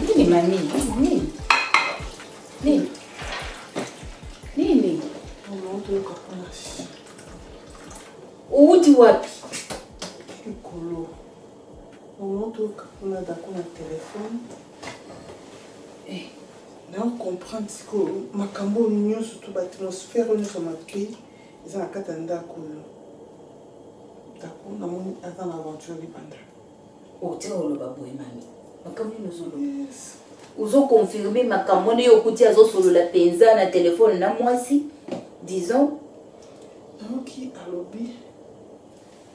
Nini mami? Nini? Nini? Nini? Uti wapi? Kolo. Unaondoka kuna dakuna telefone. Non comprendre que makambo nyonso to atmosphère nyonso makei eza na kati ya ndako oyo. Ndako namoni aza na aventure libanda. Otia oloba boye mami. Makambo nyonso oloba. Yes. Uzo confirmer makambo ne yokuti azosolola penza na telefone na mwasi. Disons. Donc alobi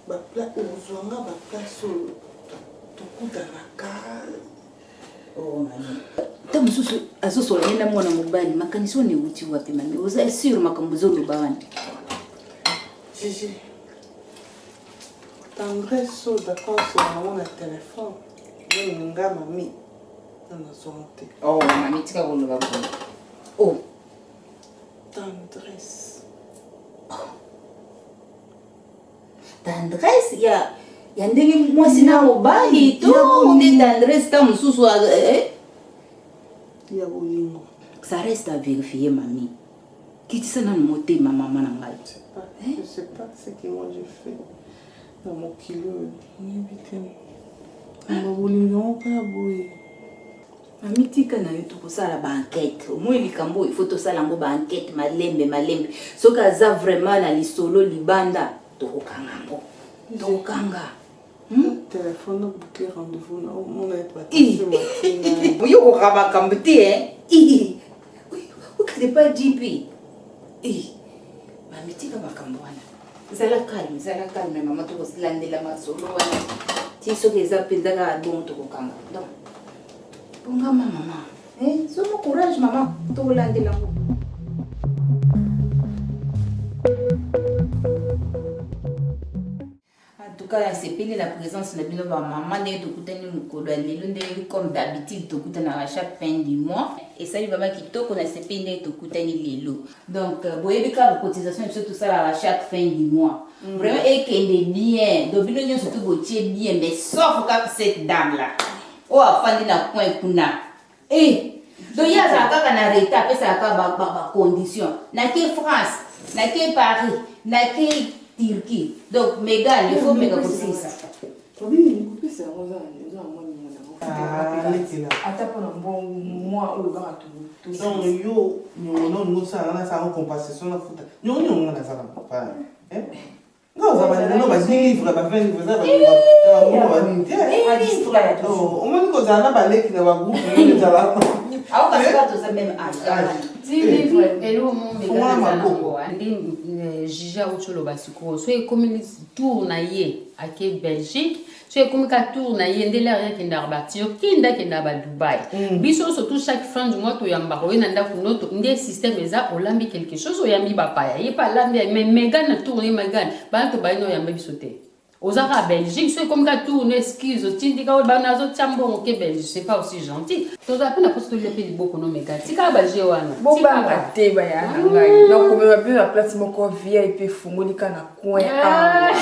ba pla ozwanga ba place tokutanaka. Oh mami. Tamu susu azosolola na mwana mobali makaniso ne uti wapi mami. Oza sûr makambo zoloba wana. Gigi. Tendresse d'accord sur mon téléphone. Je nga mami. Oh, mami tika koloba boye. Oh. Tendresse. Oh. Tendresse ya ndenge mwasi na mobali to nde tendresse ta mususu ya bolingo. Ça reste à vérifier mami. Kitisa na motema mama na ngai. Je sais pas ce que moi j'ai fait dans mon kilo. Bolingo ka boye. Mami tika na yoto kosala ba enquête. Au moins likambo il faut to sala ngo ba enquête malembe. Soka za vraiment na lisolo libanda to kokanga ngo. To kokanga. Téléphone no bouquet rendez-vous na mon être pas. Yo ko raba kambuti Oui, vous pas JP. Mami tika makambo wana. Zala calme mama to kolandela masolo wana. Ti soka eza penza ka don to kokanga. Donc Bonga maman. Sois courage maman. Tout le monde En tout cas, c'est pile la présence de la maman de Tokutani Mukolo. Comme d'habitude, Tokutana à chaque fin du mois. Et ça, il va mettre qu'on a ces pile de Tokutani Lelo. Donc, vous voyez que la cotisation, c'est tout ça à chaque fin du mois. Vraiment, et qu'elle est bien. Donc, nous sommes surtout bien, mais sauf cette dame-là. Oh, afandi na coin kuna. Donc il y a ça kaka na reta pe ça ka ba condition. Na ke France, na ke Paris, na ke Turquie. Donc Megan, il faut méga pour ça. Oui, couper ça rosa, nous avons moins Ata pona bon moi o ga tout. Non yo, non ça na ça en compensation na futa. Non na ça pas. Non, ça va non ba livre ba faire livre ça ba on m'a dit que ça na ba leki na ba groupe ni ça là. Au cas ça même âge. 10 livres et lo mon méga ndi jija ucholo basiko so e comme tour na ye ake Belgique so e comme ka tour na ye ndela ya kinda ba Turquie nda ba Dubaï biso surtout chaque fin du mois to yamba ko nda kunoto ndé système eza olambi quelque chose o yambi ba paya ye pa lambi mais Megan na tourner Megan ba to ba no yamba bisoté Ozara Belgique, c'est comme quand tout excuse, tu dis que banazo tiambo au Belgique, c'est pas aussi gentil. Tu as pas l'impression que le pays beaucoup non méga. Tu as pas joué bon bah raté bah ya ngai. Donc on me bien la place mon corps VIP fumolika na coin ah.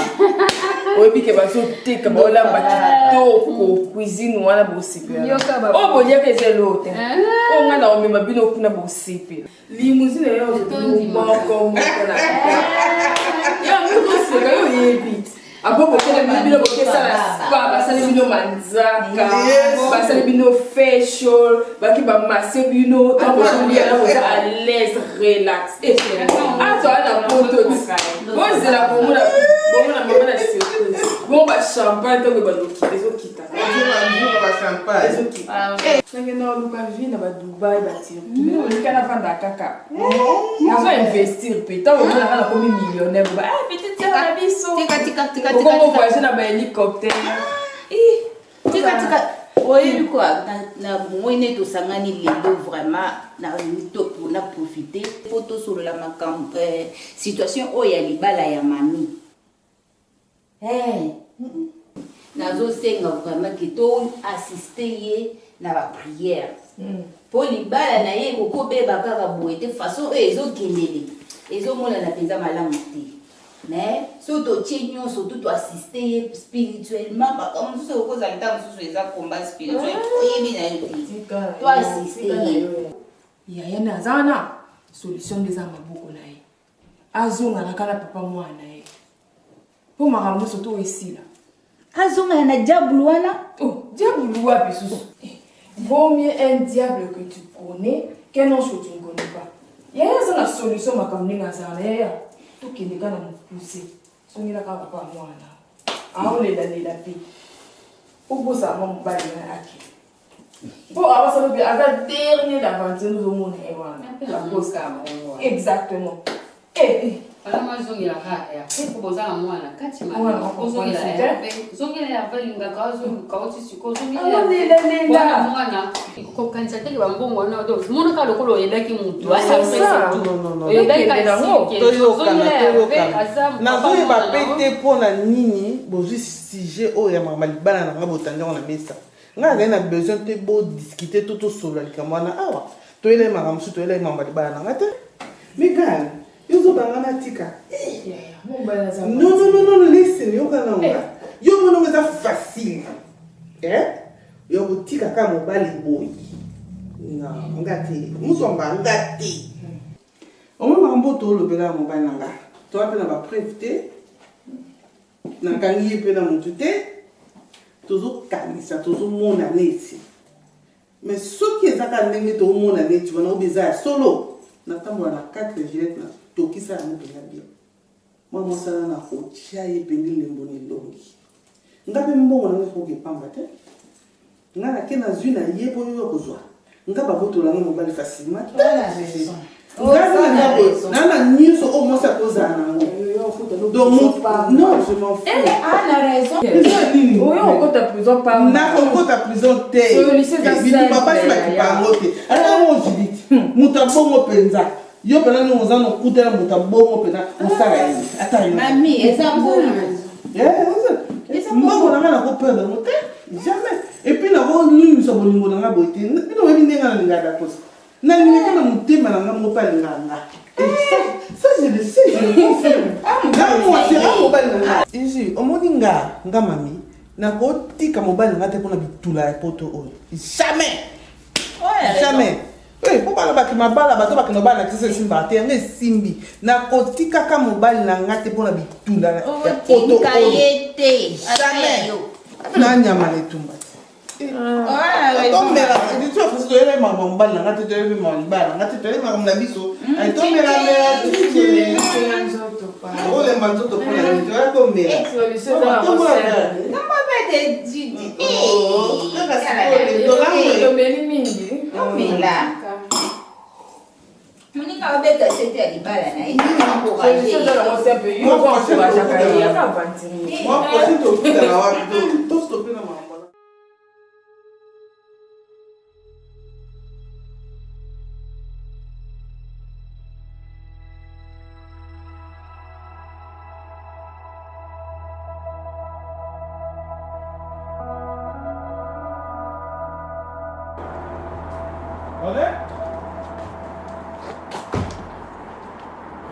Oyebi ke ba so te ka ba la ba to cuisine wana bo sipe. Oh bo dia ke zelo te. O nga na o me mabino kuna bo sipe. Limousine yo zo mo ko mo na. Ya mo so ga yo yebi. Abo bokele bino bokesa spa basale bino manzaka basale bino facial baki ba masse bino to bokeli ala boza à l'aise relax et ato ana poto bozela bomona mama na surprise bon ba champagne to ba lokizo kita ba champagne ezo kita nenge na luka vie na ba Dubai ba Turquie mais on kana fanda kaka azo investir pe ta on na komi millionnaire ba petit tia biso tika comment voyager na ba hélicoptère tika oyebi quoi na moine to sangani lelo vraiment na mito pour na profiter photo sur la makambo situation o ya libala ya mami nazo senga vraiment que to assister ye na ba prière pour libala na ye ko beba kaka boye te façon ezo kendele ezo mona na penza malamu te mais surtout tu surtout tu assister spirituellement parce que nous sommes aux altars nous sommes combat spirituel tu assister yaya nazana solution des amaboko na ye azonga na kala papa mwana ye po makambo surtout ici là azonga na diable wana oh diable wapi susu vaut mieux un diable que tu connais qu'un ange que tu ne connais pas yaya ça la solution makambo ngazana yaya to kende kana mpousser songela ka papa mwana aolela lela pe obosa mo mbali na aki bon avant ça le à dernier d'aventure nous au monde la cause exactement alama zongira haya kuboza na mwana kati mwana zongira ya balinga kazo kauti siko zongira mwana ko kanisa tele bambongo na do mona ka lokolo yelaki mutu asa pesa tu nazoye bapete mpona nini bozwi sujet oyo ya mama libala na nga botandiango na mesa nga azali na besoin te bodiscute to tosola likambo wana awa toyela ye makambo mosusu toyela ye mama libala na nga te migane yozobanga na tika non listen yoka na nga yo monongo eza facile yo kotika ka mobali boyi nga te mosomba nga te omoi makambo tolobela ya mobali na nga toa mpe na bapreve te nakangi ye mpe na motu te tozokanisa tozomona neti mais soki ezaka ndenge tozomona neti wana obi eza ya solo natambola na 4 gilete na tokisa yango mpenza bien mwa mosala na kotia ye pende lembo nelongi nga mpe mbongo nanga koke pamba te nga nake nazwi na ye mpo yo kozwa nga bavotolanga mobali facilement nana nyonso oyo mwasi akozala nango non je m'en fous a raison nakokota prison te bitumba basi bakipa yango te ata ngo judite moto abongo mpenza yo mpena ndenge oza nokutela moto abongo mpenza osala ye ata mami eza mbona mbongo nanga nakoperdre ngo te jamais epuis nakolimisa bolingo nanga boye te bino oyebi ndenge nalingaka kosa nalingaka na motema nanga moko alingaka nga ça je le sais je le confirme mobali nanga ici omoni nga mami nakotika mobali nanga te mpona bitula ya poto oyo jamais po bana bato mabala bato bakende bana kisa esimbaka te yango esimbi nakotikaka mobali na nga te mpona bitunda ya poto oyo na nyama na etumba toyela makambo mobali na nga te toyela makambo libala na nga te toyela makambo na biso tomelamela olemba nzoto mpona nini toyala komela moninga obeka sete ya libala na ye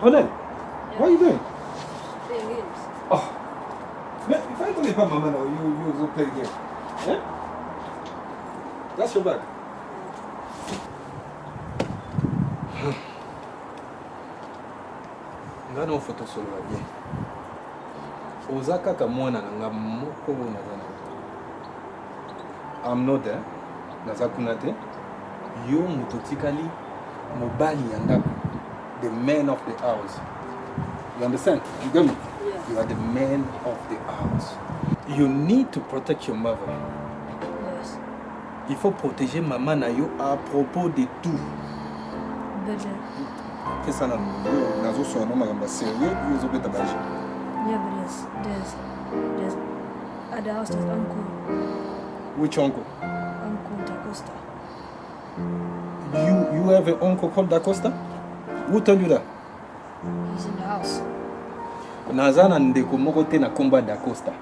Ronen, what are you doing? Playing games. Oh, man, if I don't have Mama now, you also play games. Yeah? That's your bag. Nga no photo solo bien. Ozaka ka mwana nga moko na zana. I'm not there. Nazakuna te. Yo mutotikali mobali yandako. The man of the house. You understand? You get me? Yeah. You are the man of the house. You need to protect your mother. Yes. Il faut protéger maman na yo à propos de tout. Bébé. Qu'est-ce que ça n'a pas de sérieux? You zo beta baji. Yeah, but there's at the house there's uncle. Which uncle? Uncle Da Costa. You have an uncle called Da Costa? Who told you that? He's in the house. Nazana ndeko moko te na komba Da Costa.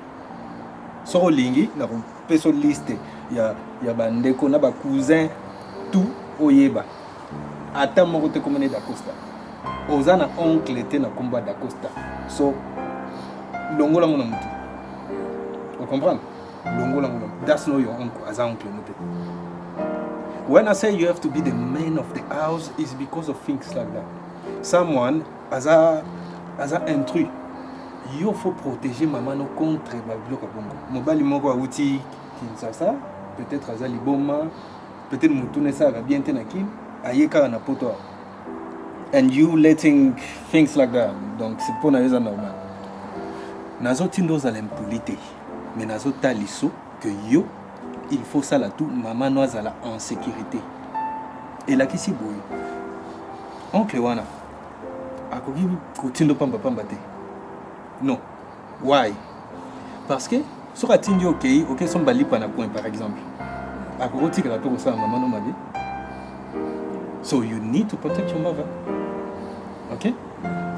Soko lingi na peso liste ya bandeko na ba cousin tout oyeba. Ata moko te komene Da Costa. Ozana oncle te na komba Da Costa. So longola ngona mutu. You comprend? Longola ngona. That's not your uncle, as uncle mutu. When I say you have to be the man of the house, it's because of things like that. Someone, as a intrus, il faut protéger maman contre ma bloc à bongo. Mobali moko outi Kinshasa, peut-être azali boma, peut-être mutune ça va bien tenakim, ayeka na poto. And you letting things like that. Donc c'est pour une raison normale. Nazo tindo za l'impolité. Mais nazo taliso que yo il faut ça là tout maman noazala en sécurité. Et là qui si boy. Oncle wana. Akogi kotindo pamba pamba te. Non. Why? Parce que sur la tindi ok son bali pana coin par exemple. Akoti kala to ça maman no mabi. So you need to protect your mother. Okay?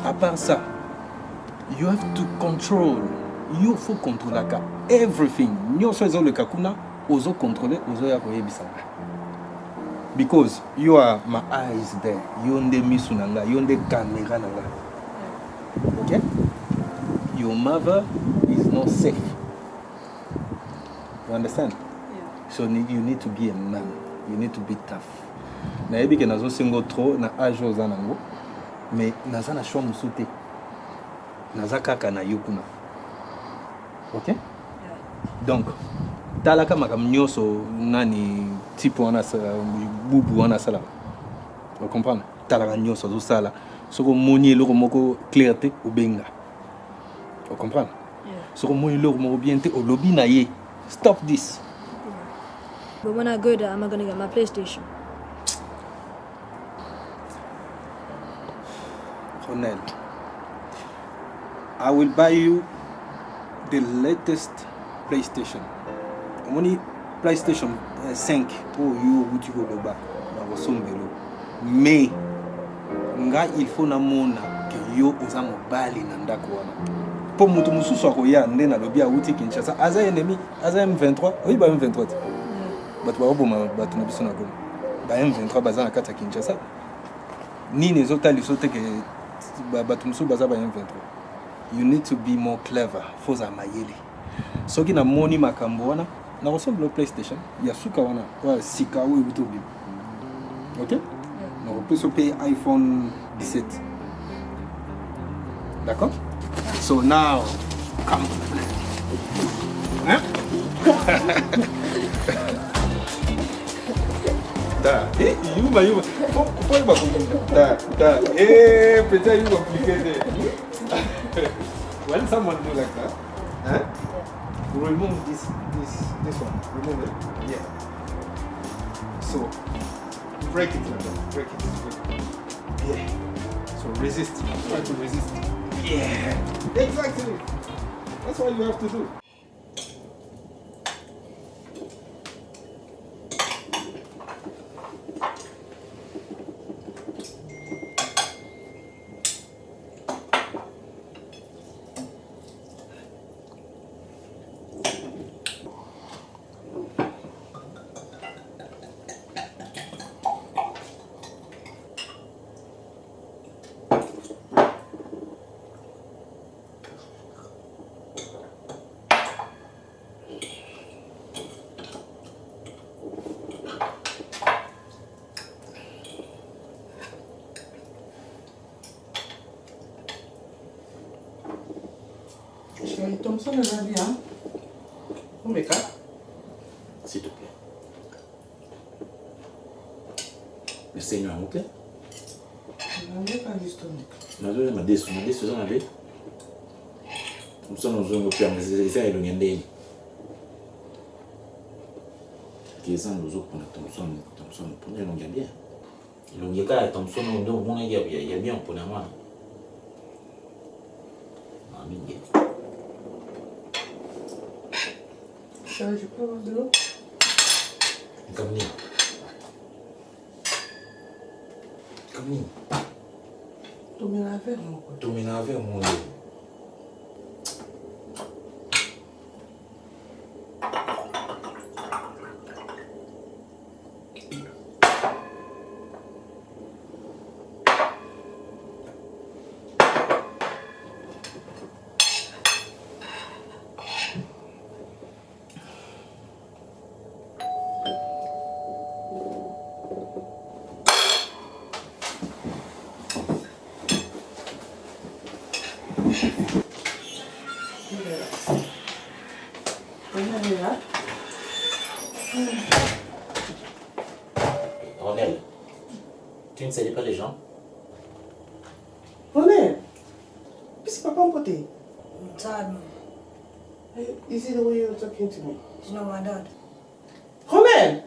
À part ça, you have to control. You faut contrôler everything. Nyo so le kakuna ozo contrôler ozo ya koyebisa. Because you are my eyes there. You on the misunanga, you on the camera nanga. Okay? Your mother is not safe. You understand? Yeah. So you need to be a man. You need to be tough. Na yebi ke nazo singo trop na age ozanango. Mais naza na choix musuté. Naza kaka na yukuna. OK? Yeah. Donc talaka makam nyoso nani tipo wana bubu wana sala. Vous comprenez? Talaka nyoso zo sala. Soko moni loko moko clarté obenga. Vous comprenez? Yeah. Soko moni loko moko bienté au lobby na ye. Stop this. Yeah. But when I go there, am I gonna get my PlayStation? Ronel, I will buy you the latest PlayStation. Only PlayStation 5 pour you où tu go là-bas dans son vélo. Mais nga il faut na mona que yo oza mobali na ndako wana. Pour mutu mususu akoya nde na lobby a uti Kinshasa. Aza ennemi, aza M23. Oui ba M23. But ba oboma ba tuna biso na goma. Ba M23 baza na kata Kinshasa. Ni nezota lisote ke you need to be more clever. Foza mayele. So ki na money makambo wana na ressemble au PlayStation. Ya suka wana wa sika ou utobi. OK? On peut se payer iPhone 17. D'accord? So now come. Hein? Da, yuba. Pourquoi il va comme da. Peut-être il va compliqué. When someone do like that, huh? Remove this one. Remove it. Yeah. So break it like that. Break it. Yeah. So resist. Try to resist. Yeah. Exactly. That's what you have to do. Thompson va bien. Omeka. S'il te plaît. Le Seigneur, ok? Je n'ai pas vu ce mec. Je ma décision avait. Thompson nous a fait un exercice et l'on y Qu'est-ce que nous avons Thompson pour nous y bien. L'on y a Thompson on y a bien pour nous. Amen. Je peux avoir de l'eau? Comme nous. Tomé la verre, mon Dieu. Ronel, tu ne salis pas les gens? Ronel, c'est papa mon côté. I'm tired, man. Is it the way you're talking to me? You know my dad. Ronel!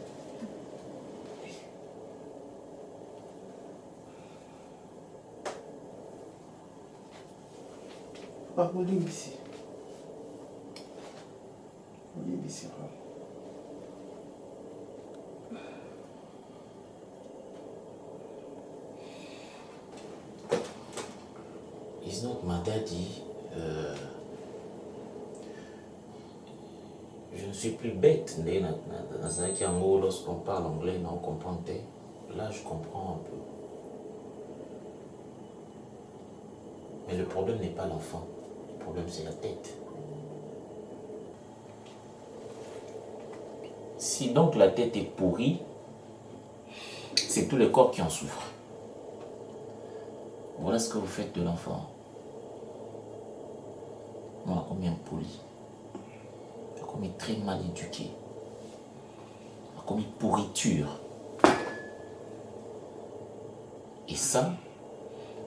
Papa, hold him ici. Hold him ici. He's not my daddy. Je ne suis plus bête. Lorsqu'on parle anglais, on comprend. Là, je comprends un peu. Mais le problème n'est pas l'enfant. Le problème, c'est la tête. Si donc la tête est pourrie, c'est tout le corps qui en souffre. Voilà ce que vous faites de l'enfant. On a combien poli, on est très mal éduqué, on a commis pourriture. Et ça,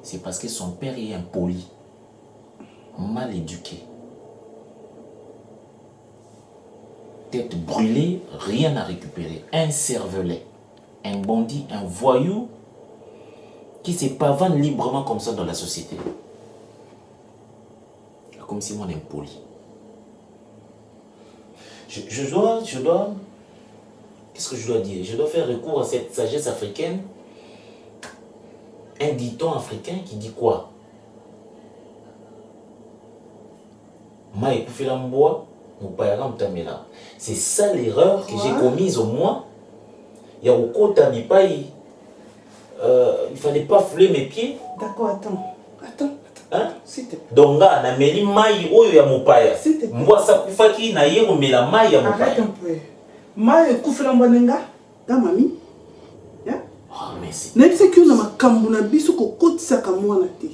c'est parce que son père est impoli, mal éduqué. Tête brûlée, rien à récupérer. Un cervelet, un bandit, un voyou qui se pavane librement comme ça dans la société. Comme si moi on est impoli. Je dois, qu'est-ce que je dois dire? Je dois faire recours à cette sagesse africaine. Un dicton africain qui dit quoi? C'est ça l'erreur que j'ai commise au moins. Il y a au côté il fallait pas fouler mes pieds. D'accord, attends. Hein? Donc là, na meli mai oyo ya mopaya. Mbwa sa kufaki na yero mela mai ya mopaya. Arrête un peu. Mai kufela mbwanenga, ga mami. Ya? Ah merci. Na bisa ki na makambu na biso ko kotisa ka mwana te.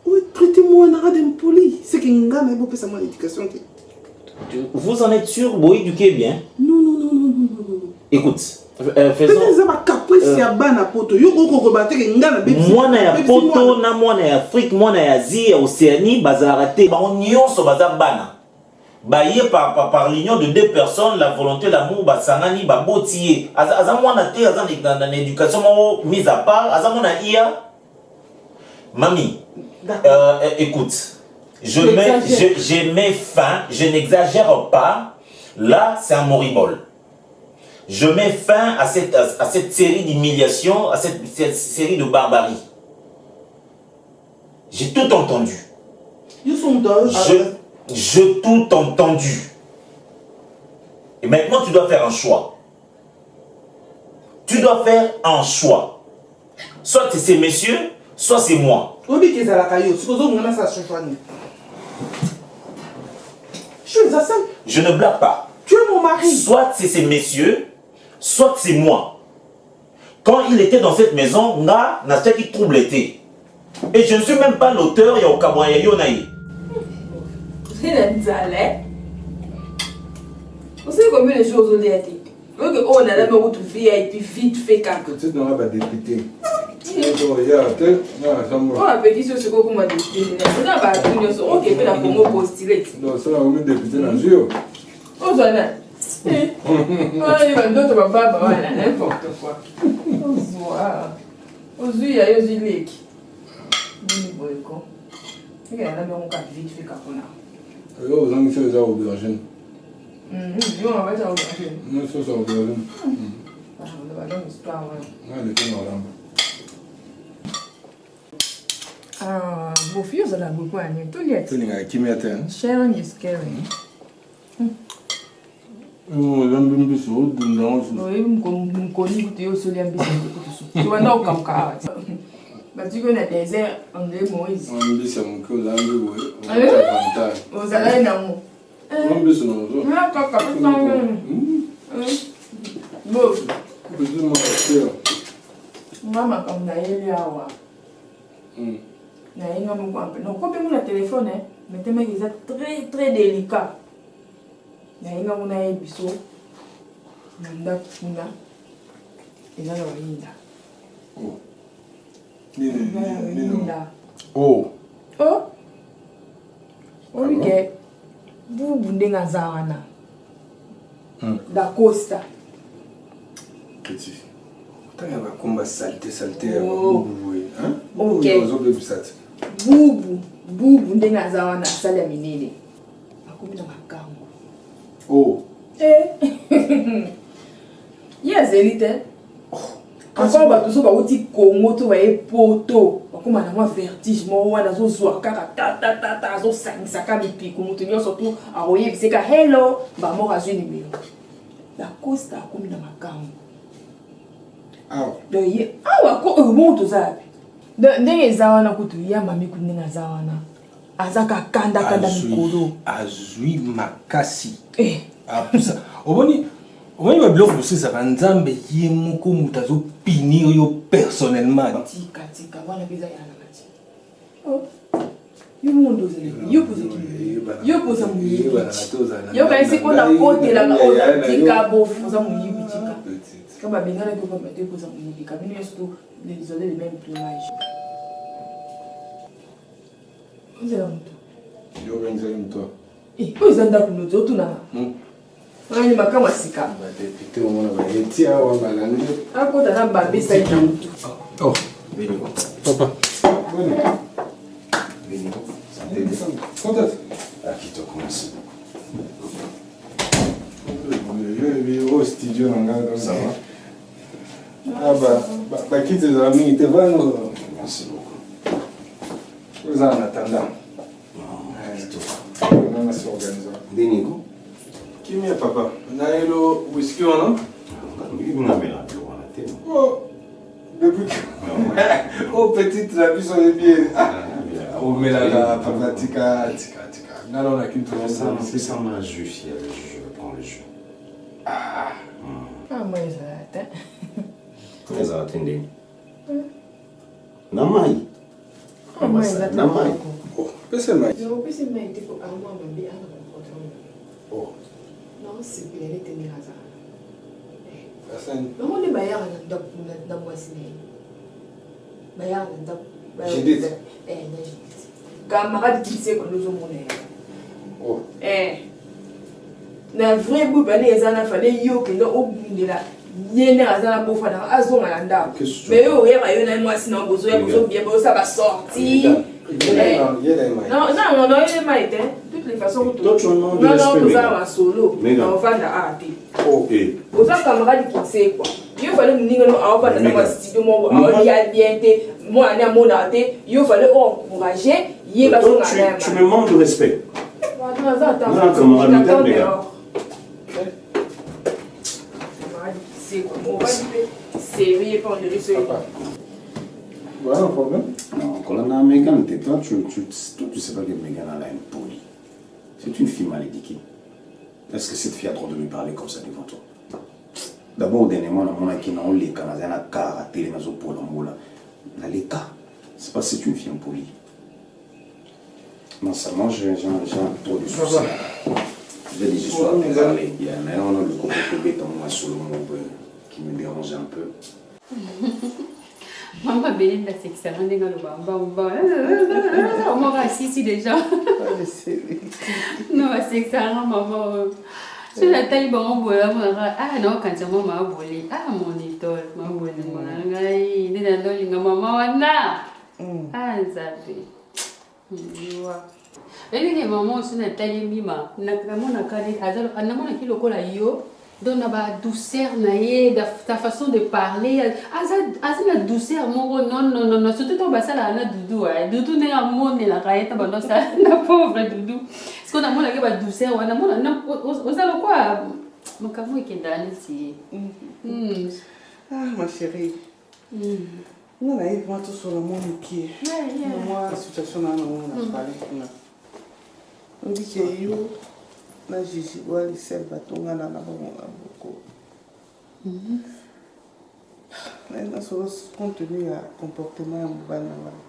Oui, traitez-moi na rade impoli. C'est que nga na bo pesa mon éducation te. Vous en êtes sûr, vous éduquez bien? Non. Écoute, faisons. Mwana ya poto na mwana ya Afrique, mwana ya Asie, ya Océanie, bazarate. Ba nyonso bazabana. Baye par l'union de deux personnes, la volonté, l'amour, basangani, babotiye. Aza mwana te, aza dans l'éducation mise à part, aza mwana ia. Mami, écoute. Je mets fin, je n'exagère pas. Là, c'est un moribol. Je mets fin à cette série d'humiliations, à cette série de barbarie. J'ai tout entendu. J'ai tout entendu. Et maintenant, tu dois faire un choix. Tu dois faire un choix. Soit c'est ces messieurs, soit c'est moi. Je ne blague pas. Tu es mon mari. Soit c'est ces messieurs, soit c'est moi. Quand il était dans cette maison, n'a pas qui trouble était. Et je ne suis même pas l'auteur, il y a Okamoya Yonaï. Vous savez combien de choses ont été? On a la même vie et puis vite fait quand. Tu dans la député. On a vécu sur ce qu'on m'a dit. On a battu, on a fait la promo postulée. Non, ça va député dans le jeu. On s'en a. Il va d'autres papa, voilà, n'importe quoi. Aux yeux, il y a des lecs. Il y a la même vite fait quand on a. Vous avez fait ça au aubergine. On va faire ça au aubergine. Non, ça c'est au aubergine. On va faire une histoire. Elle était dans l'âme. Vos filles, vous avez beaucoup aimé. Tout les Tu n'as qui m'attend? sharing is caring. Oui, mkoni kuti yosoli ambisi kutusu. Tuwanda ukamkaa. Batiko na désert anglais Moïse. Ambisi mko zambi we. Avantage. Ozala na mo. Ambisi no zo. Na kaka pesa. Bo. Petit mon Mama comme na yeli awa. Na inga mo kwampe. No kope mo na téléphone mais tellement ils sont très très délicat. nayenga mona ye biso na ndako kuna eza na bayinda bayinda oyike bubu ndenge aza wana da costa Petit. Tanga bakomba salté ya Oh. bubu hein? Ok. Ozobebisati. bubu ndenge aza wana asali ya minene akomi na makambo ye azeli te encore bato so bauti kongo to baye poto bakoma na mwa vertige moko wana azozwa kaka tatata azosangisaka mipiko moto nyonso tu akoyebiseka hello bamoko azwi nimero la costa akomi na makambo donc ye awa bongo toza yapi ndenge eza wana kutu ya mami kutu ndenge aza wana aza kakandakanda mikolo azwi makasi apusa oboni babiloko bosesaka nzambe ye moko moto azopini oyo personnellement tika wana mpenza yana kati yo mondo ozali yo poza moyibi yo kanisi mpona kotelaka oyo tika bofu oza moyibi tika ka babenganaki opamate poza moyibi kabino nyonso to ils ont le même plumage ozela moto yobenzeli moto oyo eza ndako noto otunanga ani makambo ya sika badepute omona bayeti awa balandi akota na babesaki na motu papa au studio na ngai comme ça bakiti ezala mingi te vano oza en attendant nana se organisa Deniko kimia papa nayelo whisky wana depuis au petite la biso bien omelaka papa tika ngala ona kintu c'est ça ma juge, il y a le juge, je prends le jeu. moi ezala te ezala te ndenge na mai na mai pese mai opesi mai te po armoa mabe ana bacontrole naosepela nete ndenge azala bango nde bayaka na ndako na mwasi na ye bayaka na ndako camarade kiseko nde ozomona ye na vrai bout bane eza na fale yo kende obundela ye ndenge aza na bofana azonga na ndako mais yo oyeba yo na mwasi na bozoya bozobia bosa basorti non oyele mai te toutes les façons non toza masolo naofanda te oza camarade kiseko yo fale moninga no aofanda na bastudio moko aolia bien te mwana nde amonaka te yo fale oencourage ye bazonga na tu me manques de respect. Sérieux, pas de risque. Voilà un problème. Non, quand on a un Megan, toi, tu sais pas que Megan elle a une polie. C'est une fille mal éduquée. Est-ce que cette fille a droit de lui parler comme ça devant toi? D'abord, dernièrement, on a qui n'a les cas, on a karaté, les nazo pour l'ambola. Dans les cas, c'est pas si c'est une fille impolie. Non, seulement j'ai trop de soucis. J'ai des histoires à parler. Il y a un le côté dans moi solo qui me dérange un peu. Maman Belinda c'est que ça rend des gars le bamba. On m'a assis déjà. Non, c'est que ça rend maman. Je la taille bon bola ah non quand c'est maman bolé ah mon idole maman bolé mon ngai ni na doli nga maman wana ah zabe wa eli ke maman aussi na taille mima na mona kali azalo na mona kilo kola yo donc na ba douceur na ye ta façon de parler azana douceur moko non surtout to basala na dudu dudu ne amone la kaeta bando sa na pauvre dudu parce qu'on a mona ke ba douceur wana mona ozalo quoi makamo ikendani si ma chérie non là il va tout sur le monde qui moi situation là on a parlé on dit que yo na jiji wali selva tongana na bango aboko na solo compte tenu ya comportement ya mobali na ngai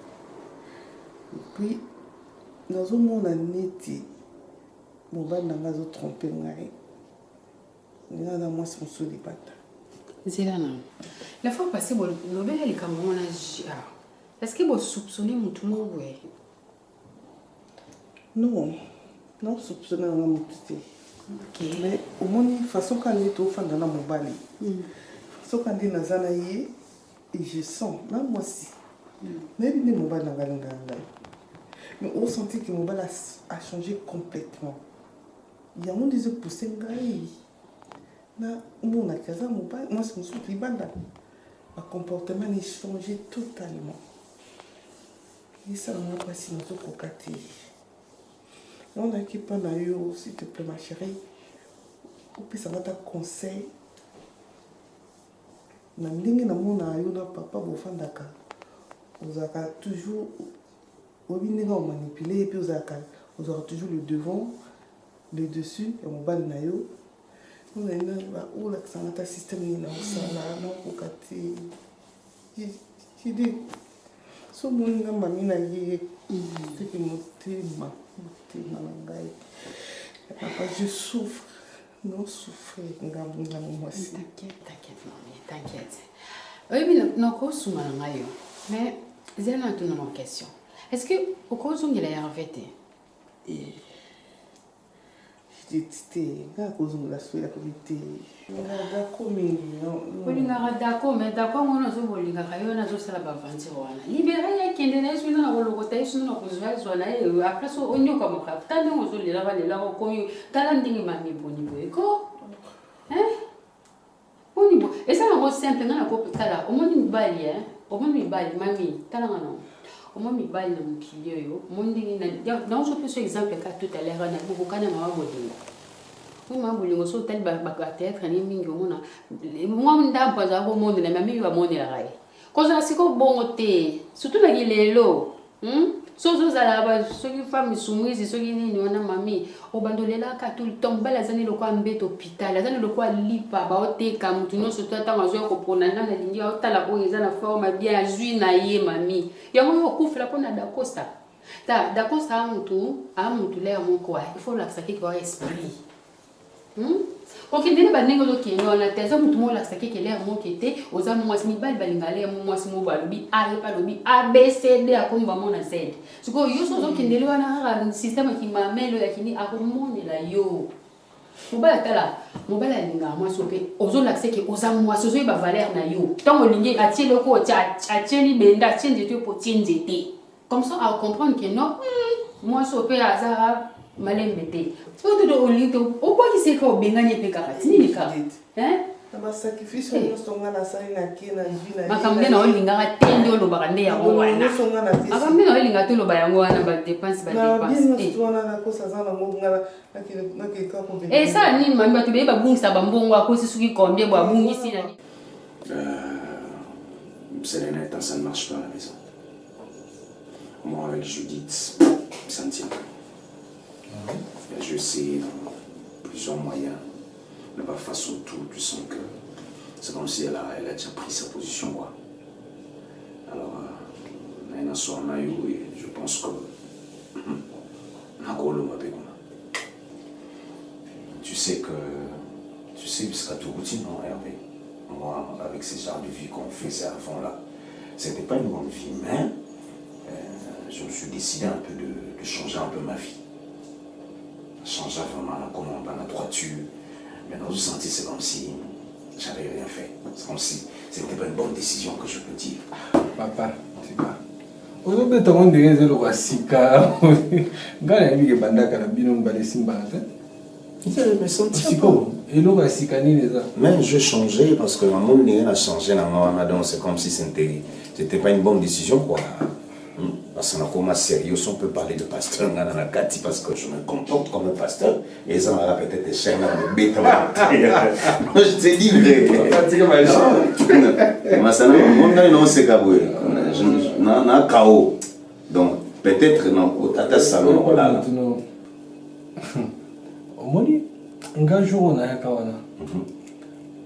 epuis nazomona neti mobali na ngai azotrompe ngai Nana moi c'est mon seul dépata. Zélana. La fois passée, bon, l'obéi les Camerounais, est-ce que vous soupçonnez mon tout le monde? Non, non soupçonner mon petit. Mais au moins une façon quand est au fond dans mon bali. Façon quand est dans zanaïe et je sens là moi aussi. Même les mon bali dans galanga. Mais on sentit que mon bali a changé complètement. Il y a mon désir pousser ngai. Na mon akaza mon bali moi c'est mon souki banda. Mon comportement a changé totalement. Et ça m'a passé dans ce côté. On a qui pas naïo, s'il te plaît ma chérie. Ou puis ça va te conseil. Na ndingi na mon naïo na papa bofandaka. Vous avez toujours obligé à manipuler et puis vous aurez toujours le devant, le dessus et mon bal naïo. On a une où la sanata système ni na osala na kokati. Qui dit so mon ngamba mina ye c'est que mon tema. Papa, je souffre. Non, souffrir. T'inquiète, t'inquiète. Oui, mais non, mais j'ai une question. Est-ce que au cas où il a arrêté? Je dis, à cause de la suite, la comité. D'accord, mais d'accord, on a ça va libérer qui est né sur la localité, sur la après ça, on y a comme ça. T'as dit, on se les lave, les lave, comme t'as l'ending, mamie, bon niveau, hein? Bon niveau. Et ça, on simple, on a coupé là. Au moins une balle, hein? Au moins une balle, mamie, t'as la non. Au moins une balle, mon client, mon ding, non, je peux ce exemple, car tout à l'heure, on a beaucoup de temps. Oui, ma boule, on saute tel théâtre, et moi, on n'a pas au monde, la mamie va monter la raille. Quand c'est bon, surtout la guillemot, ceux à la ceux qui femmes soumises, ceux qui n'y ont mamie, au bandolé là, quand tout le temps, les années le quoi embête hôpital, les années le quoi lipa, baoté, comme tu n'as surtout attends à jouer pour la ligne, au talabo, ils ont la forme bien, juin, naïe, mamie. Il y a un coup, la pona d'acosta. D'acosta à mon tour, l'air, mon quoi, il faut l'accepter qu'il va esprit. Ok, dès que nous avons qui on a tes hommes tout le monde là c'est qui l'air mon qui était aux hommes moi c'est bal balingale moi c'est mon balobi a pas lobi a b c d a comme vraiment na z ce que yo so qui ndele wana un système qui m'amène là qui ni a monde là yo mobile tala mobile linga moi sopé aux autres l'accès qui aux hommes moi so ba valeur na yo tant olingi a tié loko a tié li benda tié de pour tié nzete comme ça à comprendre que non moi sopé azara malem bete so to do olito o kwa ki se ko benganye pe kakati ni ka hein na sacrifice on songa na sai na kina vina makambe na olinga atende olo bakande ya wana akambe na olinga to lo bayango wana ba dépense na ko sa zana ngo ngala na ke ka ko eh ça ni mamba to be ba bungisa bambongo akosi suki kombie ba bungisi na Selena, ça ne marche pas à la maison. Moi avec Judith, ça ne tient pas. Je sais dans plusieurs moyens, là-bas face au tout, tu sens que c'est comme si elle a déjà pris sa position. Quoi. Alors, je pense que tu sais, puisqu'à tout routine, non, Hervé, moi, avec ces genres de vie qu'on faisait avant là, c'était pas une bonne vie, mais je me suis décidé un peu de changer un peu ma vie. Changer vraiment la commande, la droiture. Mais dans ce sens, c'est comme si j'avais rien fait. C'est comme si c'était pas une bonne décision que je peux dire. Papa, c'est pas. Aujourd'hui, tu as dit que tu as sika. Gana yami ke bandaka na bino mbale simba te. Mais sentir pas. Et l'eau va sika ni les. Même je changeais parce que le monde n'a changé dans moi. Donc c'est comme si c'était pas une bonne décision quoi. Parce qu'on a commencé sérieux, on peut parler de pasteur dans la Kati parce que je me comporte comme un pasteur et ça m'a peut-être des chaînes de bête. Moi je te dis vrai. Mais ça non c'est kaboué. Na KO. Donc peut-être non au tata salon là. Omoni un jour on a kawana.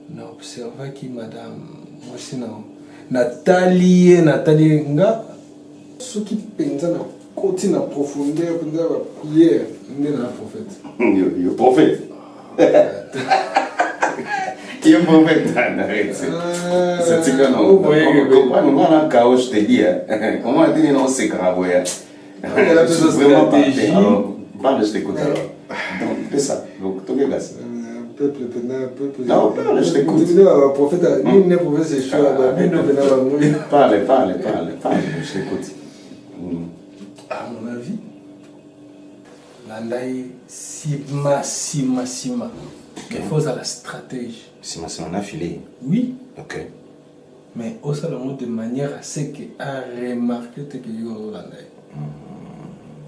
Na observa qui madame moi sinon Nathalie nga ce qui pense na côté na profondeur de la prière n'est la prophète. Le prophète. Il est mauvais, arrête. C'est que non. Comprends, on a un chaos, je te dis. Comment est-ce qu'on s'est grave? Je suis vraiment parti. Alors, parle, je t'écoute alors. Donc, fais ça. Donc, tu regardes ça. Peuple. Non, parle, je t'écoute. Prophète, nous, les prophètes, c'est chaud. Parle, je t'écoute. À mon avis, Landaï, Sima. Il faut ça la stratégie. Sima, on a filé. Oui. Ok. Mais au salon de manière à ce qu'il a remarqué que yo Landaï.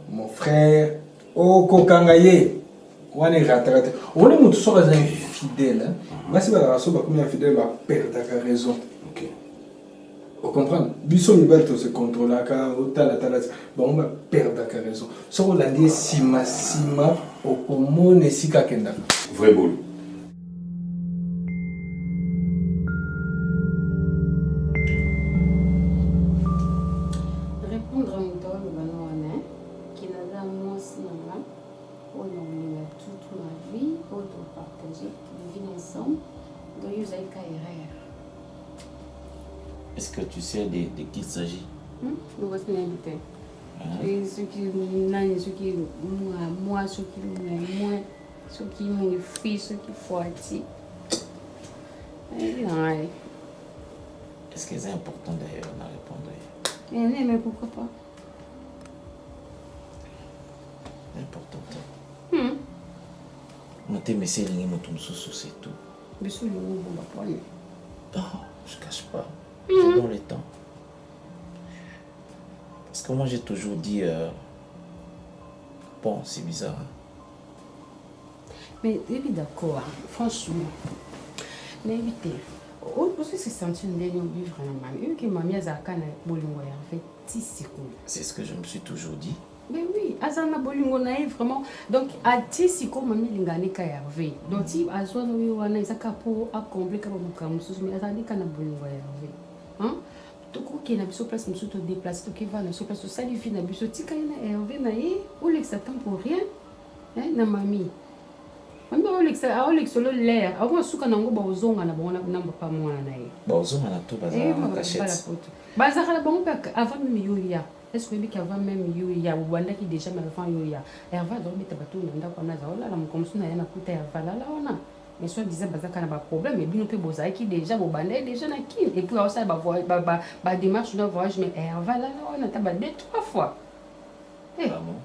Mon frère, oh Kokangaye, on est raté. On est tous sur les infidèles. Mais si on a comme infidèle, on va perdre la raison. Ok. Vous comprenez? Bisson Mibalto se contrôle bon, on va perdre la raison. Si on a dit Sima, au commun et si Kakenda. Vrai boule. Répondre à mon temps, qui n'a pas moi cinéma, on a toute ma vie, on doit partager, vivre ensemble, donc il y a une carrière. Est-ce que tu sais de qui il s'agit? Nous voici l'invité. Ceux qui moi, ceux qui moi, ceux qui m'ont fait, ceux qui font. Est-ce que c'est important d'ailleurs de répondre? Mais pourquoi pas? Important. Monter mes séries, mon tout c'est tout. Mais sur le mot, on va pas. Non, je cache pas. J'ai dans le temps. Parce que moi j'ai toujours dit bon, c'est bizarre. Mais d'accord, franchement. Mais évitez. Parce que c'est senti une dernière vivre vraiment. Et que mamie a zakana bolingo en fait 10 secondes. C'est ce que je me suis toujours dit. Mais oui, azana bolingo naïf vraiment. Donc à 10 secondes mamie lingane ka Hervé. Donc si azwa no yo wana izaka pour accomplir ka mukamusu mais azali kana bolingo Hervé. Hein? Toko ki na biso place musu to déplacer to ki va na so place to salifi na biso tika na Hervé na ye ou l'exattend pour rien. Hein na mamie. Mamie o l'exolo l'air. Avant suka nango ba ozonga na bona namba pa mwana na ye. Ba ozonga na to bazala na cachette. Bazala bango avant même yoya. Est-ce que avant même yoya ou wanda ki déjà mais avant yoya. Hervé donc bita bato nda kwa na zaola la mkomsu na yana kuta Hervé la ona. Mais soit disait bazaka na ba problème et bien on peut boza qui déjà bo banda déjà na kin et puis ça ba démarche de voyage mais Hervé la ona ta ba 2-3 fois. Eh bon.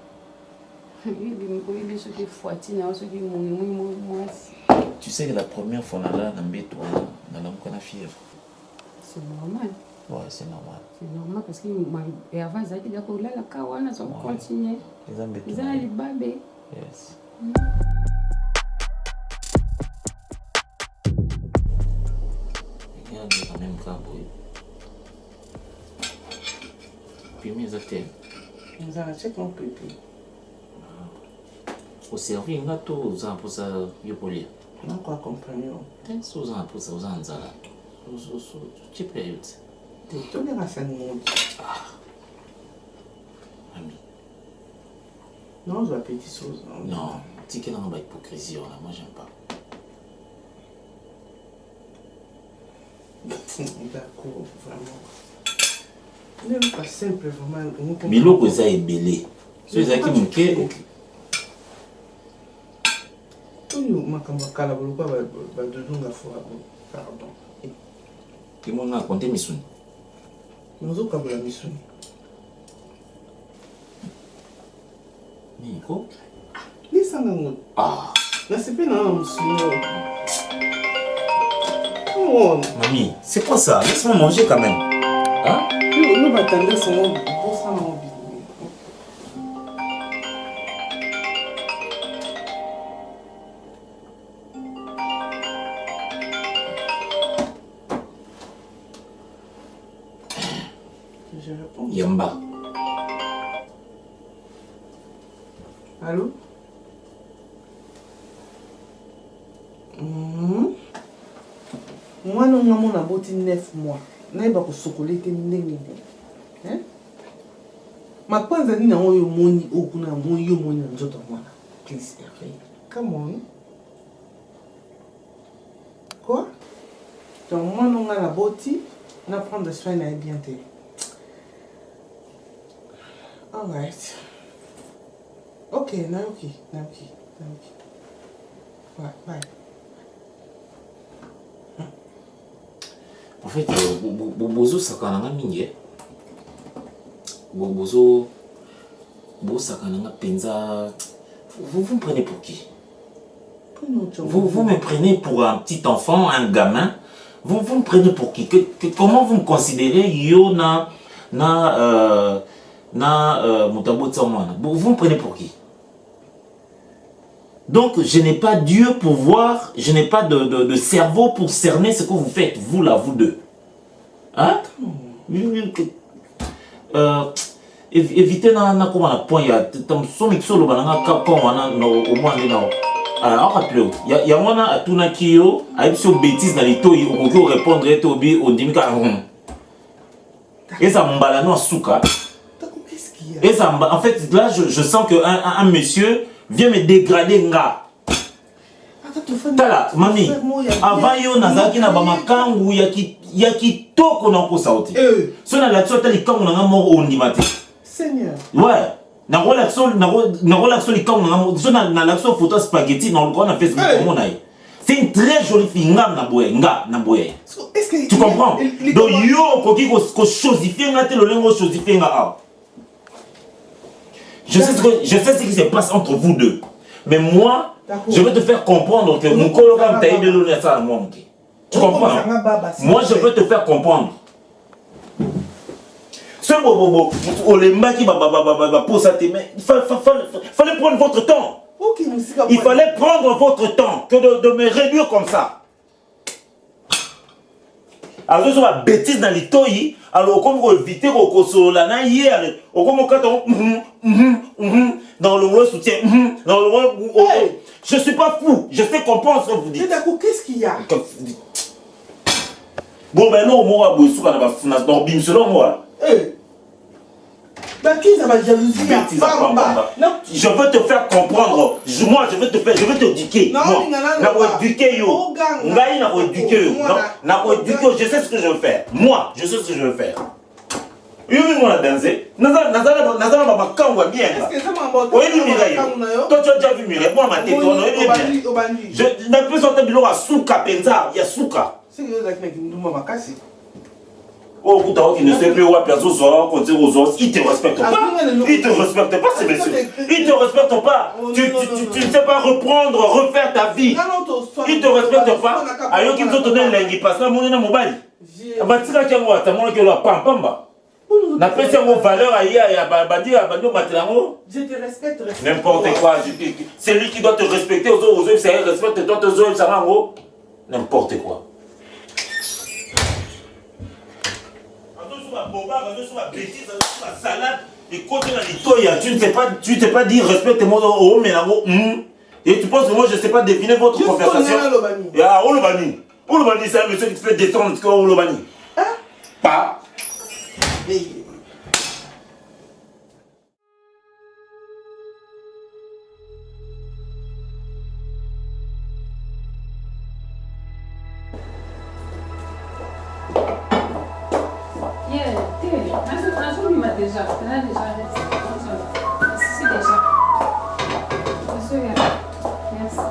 Tu sais que la première fois on a là on a fièvre. C'est normal. Ouais, c'est normal. C'est normal parce que Hervé a dit d'accord là la kawana ça continue. Ils ont les babé. Yes. Regarde quand même cabouille. Puis mes affaires. Nous avons check mon pépé. Au service, il y a tout ça pour ça, il faut lire. Non, quoi, compagnon. T'es sous un pour ça, aux anzala. Tu peux y aller. Tu es là, ça nous. Ami. Non, je vais petite chose. Non, tu es dans l'hypocrisie, là, moi j'aime pas. D'accord, vraiment. Il n'est pas simple, vraiment. Mais l'eau, ça est belé. C'est ça qui me fait. Pardon. Qui m'a raconté mes souvenirs. Nous avons la mission. Nico? Laisse-moi. Ah! C'est pas non, oh. Mamie, c'est quoi ça? Laisse-moi manger quand même. Hein? Nous attendons son nom. Yamba. Allô? Moi, non, on a botti 9 mois. Je pas chocolat. Hein? Ma kwanza ni na oyo moni okuna moni yo moni na nzoto mwana. Please, come on. Quoi? Donc, moi, non, la beauté, on va prendre soin de bien. Alright. Ok, Naoki. Ouais, bye. En fait, bozo sakananga mingi. Bozo sakananga penza. Vous me prenez pour qui? Vous me prenez pour un petit enfant, un gamin. Vous me prenez pour qui? Comment vous me considérez? Yo vous me prenez pour qui? Donc, je n'ai pas Dieu pour voir, je n'ai pas de cerveau pour cerner ce que vous faites, vous là, vous deux. Hein? Évitez na comment na point ya so mixolo bananga ka wana au moins na alors rappelez il y a mona atuna kiyo aipso bêtise na litoyi on peut répondre et obi ondimika et ça mbala no suka. Et ça en fait là je sens que un monsieur vient me dégrader nga. Tala mami avant yo nazaki na bamakangu ya kitoko na ko sauti. So na la tsota likangu na mo ondimate. Seigneur. Ouais. Na relaxo likangu na mo so na l'action photo spaghetti na on a fait comment na. C'est une très jolie fille nga na boye. Est-ce que tu comprends? Donc yo koki ko chosifier nga te lo lengo chosifier nga. Je sais ce qui se passe entre vous deux. Mais moi, je veux te faire comprendre que mon collègue t'a aidé à ça à moi. Tu comprends? Moi, je veux te faire comprendre. Ce bobo, Olemba qui va pour ça, il fallait prendre votre temps. Il fallait prendre votre temps que de me réduire comme ça. Alors, je suis bêtise dans les toits. Alors, comme vous évitez au solana hier, au comme dans le rôle soutien, dans le rôle. Je suis pas fou, je sais comprendre ce que vous dites. Mais d'accord, qu'est-ce qu'il y a? Bon, ben non, moi, je suis dans bim selon moi. Bah, qui ça va jalousie? Je veux te faire comprendre. Moi, je veux te éduquer. Non, éduquer yo. Je sais ce que je veux faire. Moi, je sais ce que je veux faire. Yo, moi, la danser. Nazala, bien. Toi, tu as déjà vu Mireille. Moi, ma tête, je n'ai plus sorti de l'eau à Souka, Penza. Il y a Souka. C'est que vous avez cassé. Oh, qui ne sait plus où il te respecte pas. Il te respecte pas, ces messieurs. Il te respecte pas. Tu ne sais pas reprendre, refaire ta vie. Il te respecte pas. Ayo qui te donne l'engi passe là, mon mobile. Abatika qui moi, t'as mon qui la pamba. N'a pas cette valeur aïe à badi à badi matelango. Je te respecte. N'importe quoi. C'est lui qui doit te respecter aux autres, ça respecte toi, aux autres, ça rango. N'importe quoi. Salade et côté la litoya, tu ne sais pas dire respecte-moi au mélango. Et tu penses que moi je ne sais pas définir votre conversation? Ah, Olobani, c'est un monsieur qui te fait descendre ce Olobani. Hein? Pas. Déjà, là déjà, merci déjà. Merci.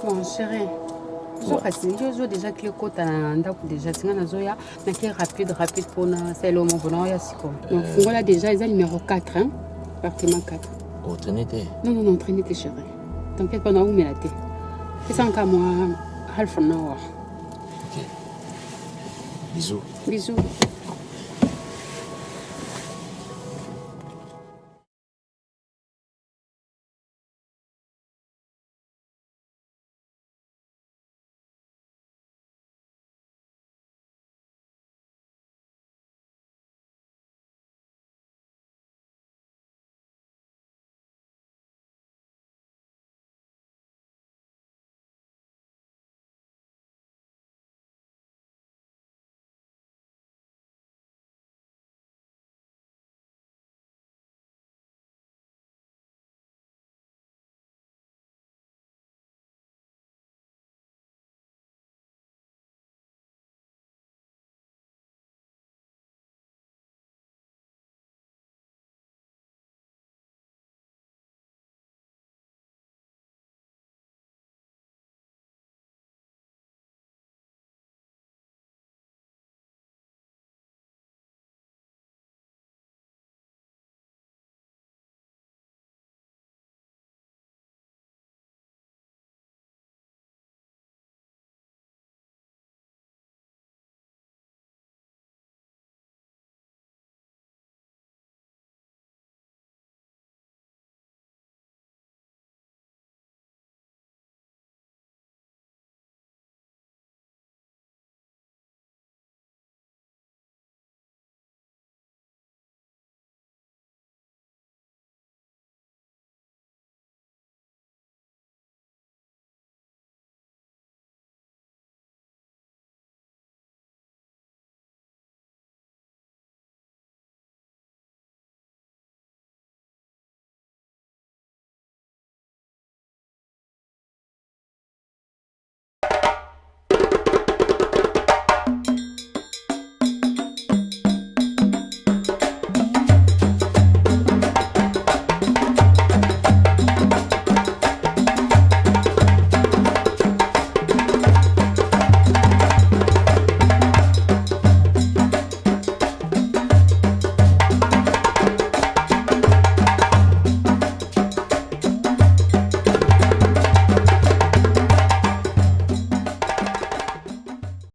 Bon, chérie. Je déjà clé côté déjà nazoya mais qui rapide pour c'est le moment ya siko. Donc voilà déjà ils numéro 4 hein, appartement 4. Au Trinité. Non, Trinité chérie. T'inquiète pas, on a où mais la tête. C'est ça encore moi half an hour. OK. Bisous. Bisous.